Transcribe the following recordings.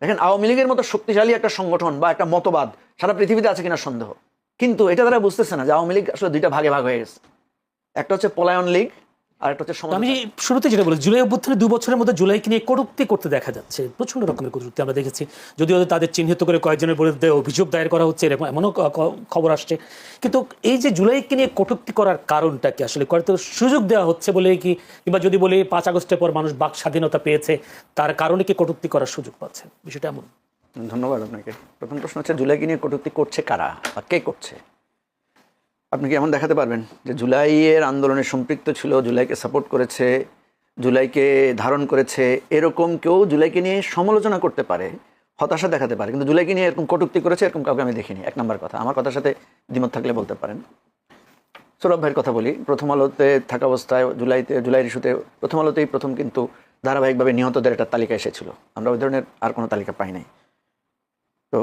দেখেন আওয়ামী লীগের মতো শক্তিশালী একটা সংগঠন বা একটা মতবাদ সারা পৃথিবীতে আছে কিনা সন্দেহ, কিন্তু এটা তারা বুঝতেছে না যে আওয়ামী লীগ আসলে দুইটা ভাগে ভাগ হয়ে গেছে। একটা হচ্ছে পলায়ন লীগ আর একটা হচ্ছে আমি শুরুতে যেটা বলি, জুলাই অভ্যুত্থানে 2 বছরের মধ্যে জুলাইকে নিয়ে কটূক্তি করতে দেখা যাচ্ছে, প্রচন্ড রকমের কটূক্তি আমরা দেখেছি। যদিও তাদের চিহ্নিত করে কয়েকজনের বিরুদ্ধে অভিযোগ দায়ের করা হচ্ছে, এরকম এমনও খবর আসছে। কিন্তু এই যে জুলাইকে নিয়ে কটূক্তি করার কারণটা কি আসলে? করে তো সুযোগ দেওয়া হচ্ছে বলে কি, কিংবা যদি বলি 5 আগস্টের পর মানুষ বাক স্বাধীনতা পেয়েছে তার কারণে কি কটূক্তি করার সুযোগ পাচ্ছে? বিষয়টা এমন। ধন্যবাদ আপনাকে। প্রথম প্রশ্ন হচ্ছে জুলাইকে নিয়ে কটূক্তি করছে কারা বা কে করছে? আপনি কি এমন দেখাতে পারবেন যে জুলাইয়ের আন্দোলনে সম্পৃক্ত ছিল, জুলাইকে সাপোর্ট করেছে, জুলাইকে ধারণ করেছে, এরকম কেউ জুলাইকে নিয়ে সমালোচনা করতে পারে, হতাশা দেখাতে পারে, কিন্তু জুলাইকে নিয়ে এরকম কটূক্তি করেছে এরকম কাউকে আমি দেখিনি। 1 নম্বর কথা, আমার কথার সাথে দ্বিমত থাকলে বলতে পারেন। সৌরভ ভাইয়ের কথা বলি, প্রথম আলোতে থাকা অবস্থায় জুলাইয়ের ইস্যুতে প্রথম আলোতেই প্রথম কিন্তু ধারাবাহিকভাবে নিহতদের একটা তালিকা এসেছিল। আমরা ওই ধরনের আর কোনো তালিকা পাই নাই। তো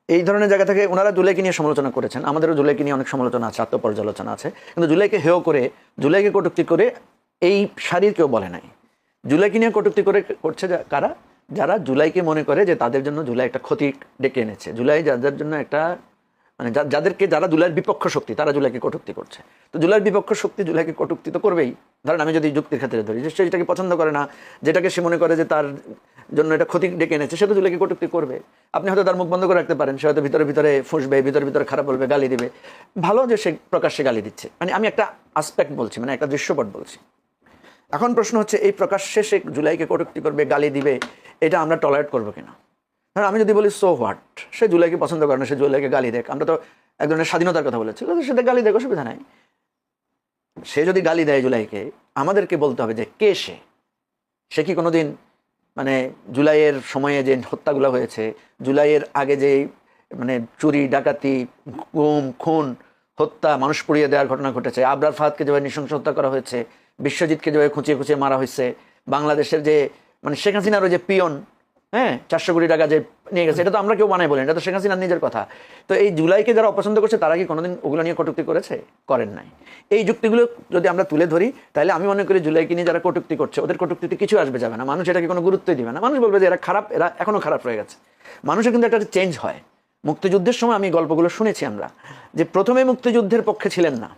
এই ধরনের জায়গা থেকে ওনারা জুলাইকে নিয়ে সমালোচনা করেছেন, আমাদেরও জুলাইকে নিয়ে অনেক সমালোচনা আছে, আত্মপর্যালোচনা আছে, কিন্তু জুলাইকে হেয় করে, জুলাইকে কটূক্তি করে এই সারির কেউ বলে নাই। জুলাইকে নিয়ে কটূক্তি করছে কারা? যারা জুলাইকে মনে করে যে তাদের জন্য জুলাই একটা ক্ষতি ডেকে এনেছে, জুলাই যাদের জন্য একটা মানে যারা জুলাইয়ের বিপক্ষ শক্তি তারা জুলাইকে কটূক্তি করছে। তো জুলাইয়ের বিপক্ষ শক্তি জুলাইকে কটূক্তি তো করবেই। ধরেন আমি যদি যুক্তির ক্ষেত্রে ধরি যে সে যেটাকে পছন্দ করে না, যেটাকে সে মনে করে যে তার জন্য এটা ক্ষতি ডেকে এনেছে, সে তো জুলাইকে কটূক্তি করবে। আপনি হয়তো তার মুখ বন্ধ করে রাখতে পারেন, সে হয়তো ভিতরে ভিতরে ফুঁসবে, ভিতরে খারাপ বলবে, গালি দিবে। ভালো যে সে প্রকাশ্যে গালি দিচ্ছে, মানে আমি একটা আসপেক্ট বলছি, মানে একটা দৃশ্যপট বলছি। এখন প্রশ্ন হচ্ছে এই প্রকাশ্যে সে জুলাইকে কটূক্তি করবে, গালি দিবে, এটা আমরা টলারেট করবো কিনা? ধর আমি যদি বলি সো হোয়াট, সে জুলাইকে পছন্দ করে না, সে জুলাইকে গালি দেখ, আমরা তো এক ধরনের স্বাধীনতার কথা বলেছি, সেটা গালি দেখ, অসুবিধা নাই। সে যদি গালি দেয় জুলাইকে, আমাদেরকে বলতে হবে যে কে সে কি কোনোদিন মানে জুলাইয়ের সময়ে যে হত্যাগুলো হয়েছে, জুলাইয়ের আগে যে মানে চুরি ডাকাতি গুম খুন হত্যা মানুষ পুড়িয়ে দেওয়ার ঘটনা ঘটেছে, আবরার ফাহাদকে যেভাবে নৃশংস হত্যা করা হয়েছে, বিশ্বজিৎকে যেভাবে খুঁচিয়ে মারা হয়েছে, বাংলাদেশের যে মানে শেখ হাসিনারও যে পিয়ন 400 কোটি টাকা যে নিয়ে গেছে, এটা তো আমরা কেউ বানাই বলেন, এটা তো শেখ হাসিনার নিজের কথা। তো এই জুলাইকে যারা অপছন্দ করছে তারা কি কোনোদিন ওগুলো নিয়ে কটূক্তি করেছে? করেন নাই। এই যুক্তিগুলো যদি আমরা তুলে ধরি তাহলে আমি মনে করি জুলাইকে নিয়ে যারা কটূক্তি করছে ওদের কটূক্তিতে কিছু আসবে যাবে না, মানুষ এটাকে কোনো গুরুত্বই দিবে না। মানুষ বলবে যে এরা খারাপ, এরা এখনো খারাপ রয়ে গেছে। মানুষের কিন্তু একটা চেঞ্জ হয়। মুক্তিযুদ্ধের সময় আমি গল্পগুলো শুনেছি আমরা, যে প্রথমে মুক্তিযুদ্ধের পক্ষে ছিলেন না,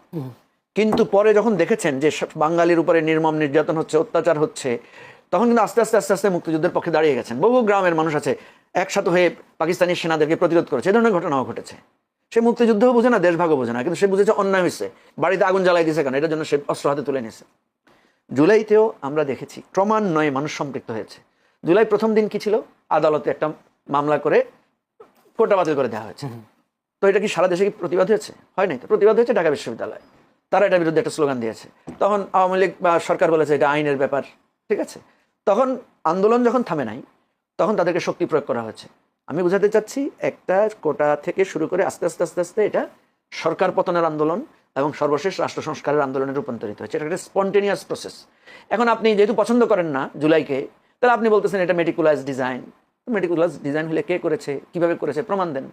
কিন্তু পরে যখন দেখেছেন যে বাঙালির উপরে নির্মম নির্যাতন হচ্ছে, অত্যাচার হচ্ছে, তখন কিন্তু আস্তে আস্তে মুক্তিযুদ্ধের পক্ষে দাঁড়িয়ে গেছেন। বহু গ্রামের মানুষ আছে একসাথে হয়ে পাকিস্তানি সেনাদেরকে প্রতিরোধ করেছে, এ ধরনের ঘটনাও ঘটেছে। সে মুক্তিযুদ্ধও বোঝে না, দেশভাগও বোঝে না, কিন্তু সে বুঝেছে অন্যায় হয়েছে, বাড়িতে আগুন জ্বালাই দিয়েছে কেন, এটার জন্য সে অস্ত্র হাতে তুলে নিয়েছে। জুলাইতেও আমরা দেখেছি ক্রমান্বয়ে মানুষ সম্পৃক্ত হয়েছে। জুলাই প্রথম দিন কি ছিল? আদালতে একটা মামলা করে কোটা বাতিল করে দেওয়া হয়েছে। তো এটা কি সারা দেশে কি প্রতিবাদ হয়েছে? হয় নাই। তো প্রতিবাদ হয়েছে ঢাকা বিশ্ববিদ্যালয়, তারা এটার বিরুদ্ধে একটা স্লোগান দিয়েছে। তখন আওয়ামী লীগ বা সরকার বলেছে এটা আইনের ব্যাপার, ঠিক আছে। তখন আন্দোলন যখন থামে নাই, তখন তাদেরকে শক্তি প্রয়োগ করা হয়েছে। আমি বুঝাতে চাচ্ছি একটা কোটা থেকে শুরু করে আস্তে আস্তে এটা সরকার পতনের আন্দোলন এবং সর্বশেষ রাষ্ট্র সংস্কারের আন্দোলনে রূপান্তরিত হয়েছে। এটা একটা স্পন্টেনিয়াস প্রসেস। এখন আপনি যেহেতু পছন্দ করেন না জুলাইকে, তাহলে আপনি বলতেছেন এটা মেটিকুলাস ডিজাইন। মেটিকুলাস ডিজাইন হলে কে করেছে, কিভাবে করেছে, প্রমাণ দেন।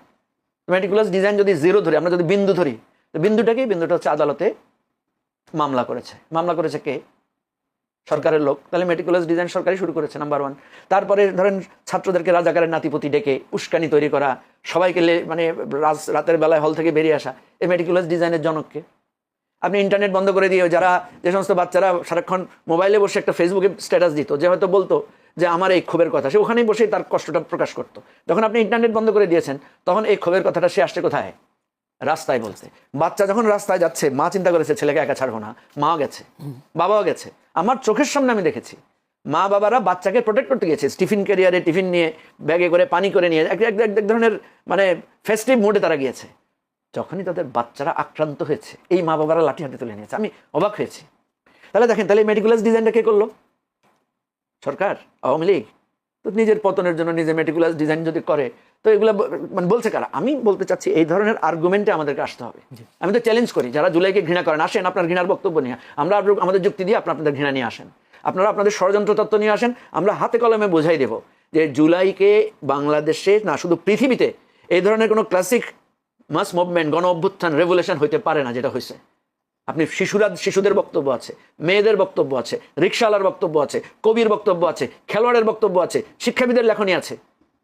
মেটিকুলাস ডিজাইন যদি 0 ধরি, আমরা যদি বিন্দু ধরি, তো বিন্দুটা হচ্ছে আদালতে মামলা করেছে কে? সরকারের লোক। তাহলে মেটিকুলাস ডিজাইন সরকারই শুরু করেছে, নাম্বার 1। তারপরে ধরেন ছাত্রদেরকে রাজাকারের নাতিপতি ডেকে উস্কানি তৈরি করা, সবাইকে মানে রাতের বেলায় হল থেকে বেরিয়ে আসা, এই মেটিকুলাস ডিজাইনের জনককে। আপনি ইন্টারনেট বন্ধ করে দিয়ে যে সমস্ত বাচ্চারা সারাক্ষণ মোবাইলে বসে একটা ফেসবুকে স্ট্যাটাস দিত, যে হয়তো বলতো যে আমার এই ক্ষোভের কথা, সে ওখানেই বসেই তার কষ্টটা প্রকাশ করতো। যখন আপনি ইন্টারনেট বন্ধ করে দিয়েছেন, তখন এই ক্ষোভের কথাটা সে আসছে কোথায়? রাস্তায় বলতে। বাচ্চা যখন রাস্তায় যাচ্ছে, মা চিন্তা করেছে ছেলেকে একা ছাড়বো না, মাও গেছে, বাবাও গেছে। আমার চোখের সামনে আমি দেখেছি মা বাবারা বাচ্চাকে প্রোটেক্ট করতে গেছে, টিফিন ক্যারিয়ারে টিফিন নিয়ে, ব্যাগে করে পানি করে নিয়ে, এক ধরনের মানে ফেস্টিভ মুডে তারা গিয়েছে। যখনই তাদের বাচ্চারা আক্রান্ত হয়েছে, এই মা বাবারা লাঠি হাতে তুলে নিয়েছে। আমি অবাক হয়েছি। তাহলে দেখেন, তাহলে মেটিকুলাস ডিজাইনটা কে করলো? সরকার, আওয়ামী লীগ। তো নিজের পতনের জন্য নিজে মেটিকুলাস ডিজাইন যদি করে, তো এগুলো মানে বলছে কারা? আমি বলতে চাচ্ছি এই ধরনের আর্গুমেন্টে আমাদেরকে আসতে হবে। আমি তো চ্যালেঞ্জ করি, যারা জুলাইকে ঘৃণা করেন, আসেন আপনার ঘৃণার বক্তব্য নিয়ে, আমরা আমাদের যুক্তি দিয়ে আপনাদের ঘৃণা নিয়ে আসেন, আপনারা আপনাদের ষড়যন্ত্র তত্ত্ব নিয়ে আসেন, আমরা হাতে কলমে বোঝাই দেব যে জুলাইকে বাংলাদেশে না শুধু পৃথিবীতে এই ধরনের কোনো ক্লাসিক মাস মুভমেন্ট, গণ অভ্যুত্থান, রেভলিউশন হইতে পারে না যেটা হয়েছে। আপনি শিশুদের বক্তব্য আছে, মেয়েদের বক্তব্য আছে, রিক্সাওয়ালার বক্তব্য আছে, কবির বক্তব্য আছে, খেলোয়াড়ের বক্তব্য আছে, শিক্ষাবিদের লেখনী আছে,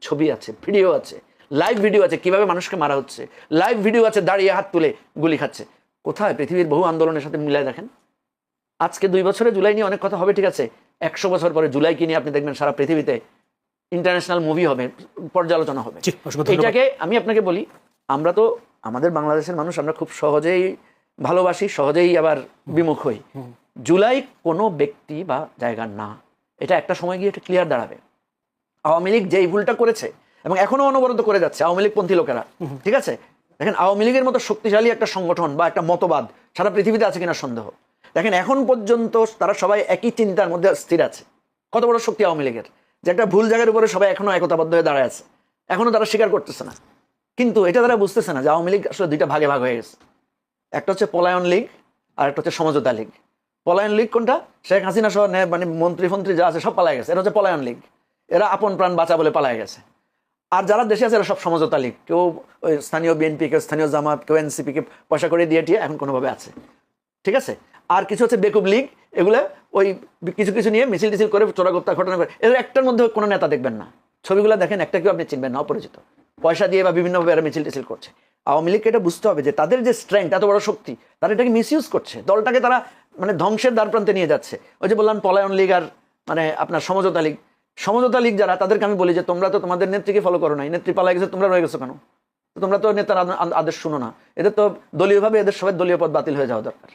ছবি আছে, ভিডিও আছে, লাইভ ভিডিও আছে কিভাবে মানুষকে মারা হচ্ছে, লাইভ ভিডিও আছে দাঁড়িয়ে হাত তুলে গুলি খাচ্ছে। কোথায়? পৃথিবীর বহু আন্দোলনের সাথে মিলায় দেখেন। আজকে 2 বছরে জুলাই নিয়ে অনেক কথা হবে, ঠিক আছে, 100 বছর পরে জুলাইকে নিয়ে আপনি দেখবেন সারা পৃথিবীতে ইন্টারন্যাশনাল মুভি হবে, পর্যালোচনা হবে। জি, অসংখ্য ধন্যবাদ। এটাকে আমি আপনাকে বলি, আমরা তো আমাদের বাংলাদেশের মানুষ, আমরা খুব সহজেই ভালোবাসি, সহজেই আবার বিমুখ হই। জুলাই কোনো ব্যক্তি বা জায়গার না, এটা একটা সময় গিয়ে এটা ক্লিয়ার দাঁড়াবে। আওয়ামী লীগ যেই ভুলটা করেছে এবং এখনো অনবরত করে যাচ্ছে আওয়ামী লীগ পন্থী লোকেরা, ঠিক আছে, দেখেন আওয়ামী লীগের মতো শক্তিশালী একটা সংগঠন বা একটা মতবাদ সারা পৃথিবীতে আছে কিনা সন্দেহ। দেখেন এখন পর্যন্ত তারা সবাই একই চিন্তার মধ্যে স্থির আছে। কত বড় শক্তি আওয়ামী লীগের, যে একটা ভুল জায়গার উপরে সবাই এখনো একতাবদ্ধ হয়ে দাঁড়ায় আছে, এখনো তারা স্বীকার করতেছে না। কিন্তু এটা তারা বুঝতেছে না যে আওয়ামী লীগ আসলে 2টা ভাগে ভাগ হয়ে গেছে। একটা হচ্ছে পলায়ন লীগ আর একটা হচ্ছে সমঝোতা লীগ। পলায়ন লীগ কোনটা? শেখ হাসিনা সহ মানে মন্ত্রী ফন্ত্রী যা আছে সব পালায় গেছে, এটা হচ্ছে পলায়ন লীগ, এরা আপন প্রাণ বাঁচা বলে পালায় গেছে। আর যারা দেশে আছে এরা সব সমঝোতা লীগ, কেউ ওই স্থানীয় বিএনপি, কেউ স্থানীয় জামাত, কেউ এনসিপিকে পয়সা করে দিয়ে টিয়ে এখন কোনোভাবে আছে, ঠিক আছে। আর কিছু হচ্ছে বেকুব লীগ, এগুলো ওই কিছু কিছু নিয়ে মিছিল টিছিল করে চোরাগোপ্তা ঘটনা করে, এর একটার মধ্যে কোনো নেতা দেখবেন না, ছবিগুলো দেখেন একটা কেউ আপনি চিনবেন না, অপরিচিত, পয়সা দিয়ে বা বিভিন্নভাবে এরা মিছিল টিছিল করছে। আওয়ামী লীগকে এটা বুঝতে হবে যে তাদের যে স্ট্রেংথ, এত বড় শক্তি, তারা এটাকে মিসইউজ করছে, দলটাকে তারা মানে ধ্বংসের দ্বার প্রান্তে নিয়ে যাচ্ছে। ওই যে বললাম পলায়ন লীগ আর মানে আপনার সমঝোতা লীগ। সমঝোতা লীগ যারা, তাদেরকে আমি বলি যে তোমরা তো তোমাদের নেত্রীকে ফলো করো নাই, নেত্রী পালায় গেছে, তোমরা রয়ে গেছো কেন? তোমরা তো নেতার আদেশ শুনো না। এদের তো দলীয়ভাবে এদের সবাই দলীয় পদ বাতিল হয়ে যাওয়া দরকার।